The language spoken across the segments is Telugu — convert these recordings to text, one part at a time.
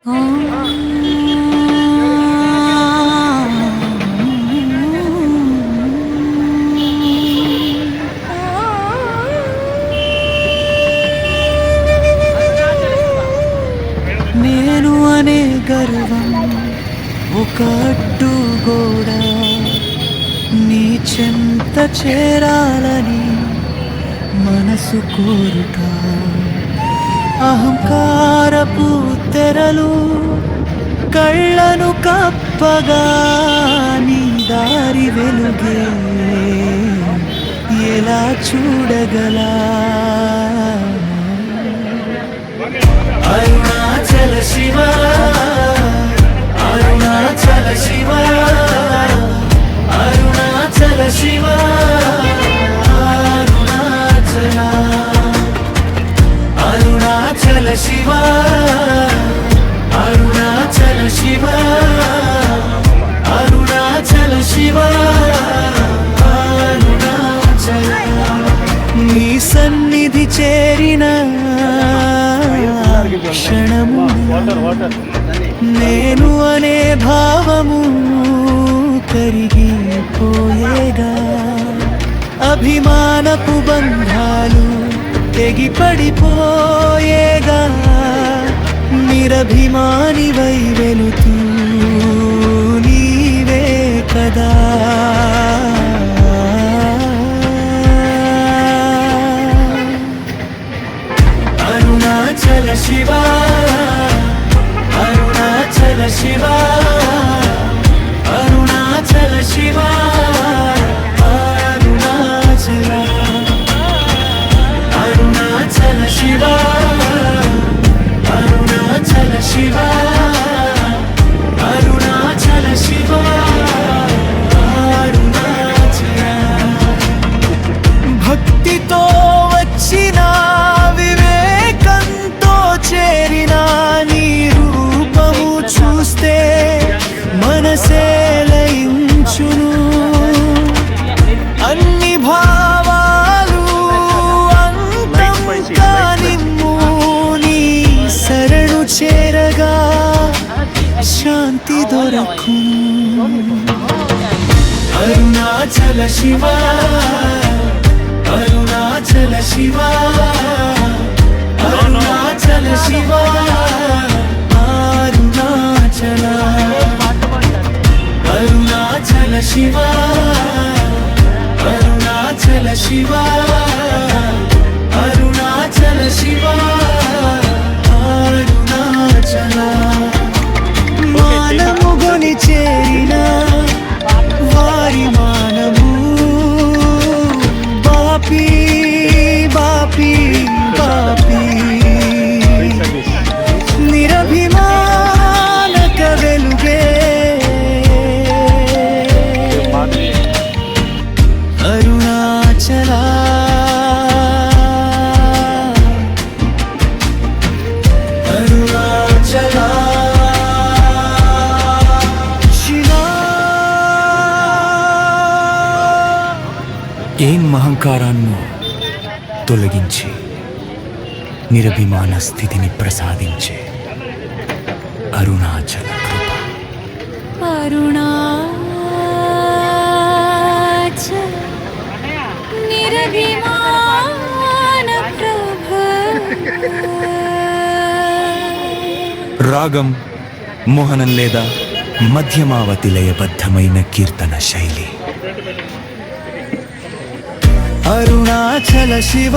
నేను అనే గర్వం ఒక అడ్డుగోడ, నీ చెంత చేరాలని మనసు కోరుట. అహంకారపు తెరలు కళ్ళను కప్పగా నీ దారి వెలుగే ఎలా చూడగలా? అరుణాచల శివ, అరుణాచల శివ, అరుణాచల శివ, అరుణాచల, అరుణాచల శివ, అరుణాచల శివ, అరుణాచల శివ, అరుణాచల. నీ సన్నిధి చేరిన క్షణము నేను అనే భావము కరిగిపోయేగా. అభిమానపు బంధాలు తెగిపడిపోయేగా. నిరభిమానివై వెలుతూ నీవే కదా. అరుణాచల శివ, అరుణాచల శివ, అరుణాచల శివ, అరుణాచల, అరుణాచల శివ, అరుణాచల శివ, అరుణాచల శివ, అరుణాచల. భక్తితో వచ్చిన చేరినా నీ రూపము చూస్తే మనసే లయించును. అన్ని భావాలు అంతం కానిమ్ము. నీ శరణు చేరగా శాంతి దొరకును. అరుణాచల శివ, అరుణాచల శివ, అరుణాచల శివ, అరుణాచల, అరుణాచల శివ, అరుణాచల శివ, అరుణాచల శివ, అరుణాచల. మానము గొని చేరిన వారి మానము బాపి బాపి బాపి. నిరభిమానక వెలుగే అరుణాచల, అరుణాచల శివ. ఏం అహంకారాన్ని తొలగించి నిరభిమాన స్థితిని ప్రసాదించే అరుణాచల కృప. అరుణాచల నిరభిమాన ప్రభ. రాగం, మోహనం లేదా మధ్యమావతి లయబద్ధమైన కీర్తన శైలి. అరుణాచల శివ,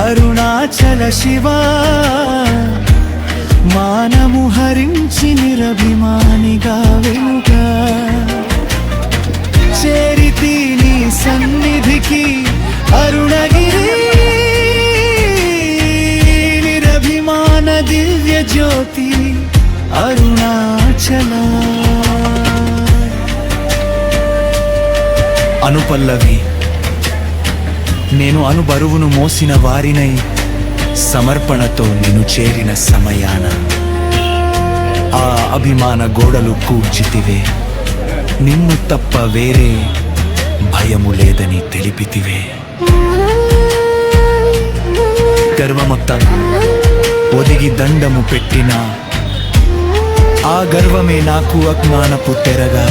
అరుణాచల శివ, మానము హరించి నిరభిమానిగా వెలుగా. చేరితి నీ సన్నిధికి అరుణగిరి, నిరభిమాన దివ్య జ్యోతి అరుణాచల. అనుపల్లవి, నేను అనుబరువును మోసిన వారినై సమర్పణతో నిన్ను చేరిన సమయాన ఆ అభిమాన గోడలు కూల్చితివే. నిన్ను తప్ప వేరే భయము లేదని తెలిపితివే. గర్వమొత్త ఒదిగి దండము పెట్టినా ఆ గర్వమే నాకు అజ్ఞానపు తెరగా,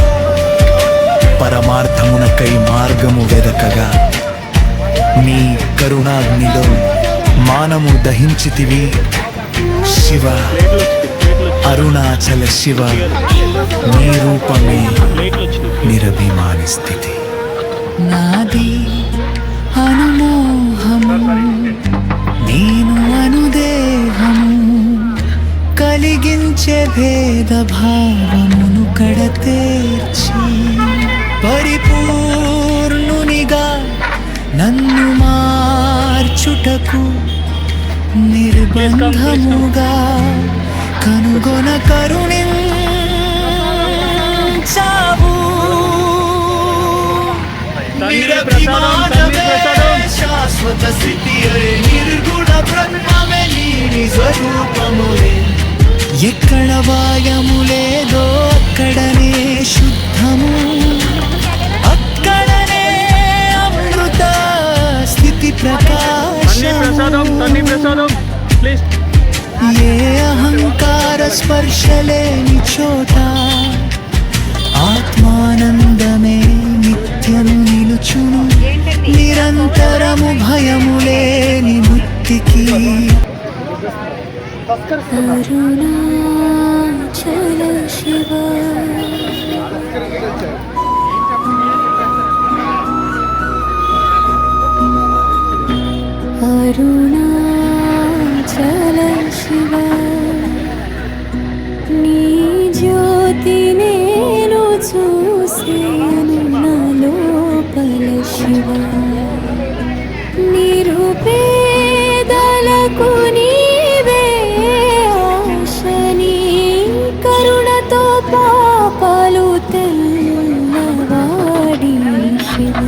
పరమార్థమునకై మార్గము వెదకగా నీ కరుణాగ్నిలో మానము దహించితివి శివ. అరుణాచల శివ, నీ రూపమే నిరభిమాని స్థితి. నాది అనుమోహము, నేను అనుదేహము, కలిగించే భేద భావమును కడతేర్చి పరిపూర్ణునిగా నన్ను మార్చుటకు నిర్బంధముగా కనుగొన కరుణించావు. నిరభిమానమే శాశ్వత స్థితి, నిర్గుణ బ్రహ్మమే నీ నిజ రూపములే. ఎక్కడ వాయము లేదో అక్కడనే శుద్ధము, అక్కడనే అమృత స్థితి ప్రకాశము. ఏ అహంకార స్పర్శలేని చోట ఆత్మానందమే నిత్యము నిలుచును. నిరంతరము భయము లేని ముక్తికి. అరుణాచల శివ, అరుణాచల శివ, నీ జ్యోతి నేను చూసేను నా లోపల శివ. నిరుపేదలకు నీవే ఆశని, కరుణతో పాపాలు తెల్లవాడి శివ.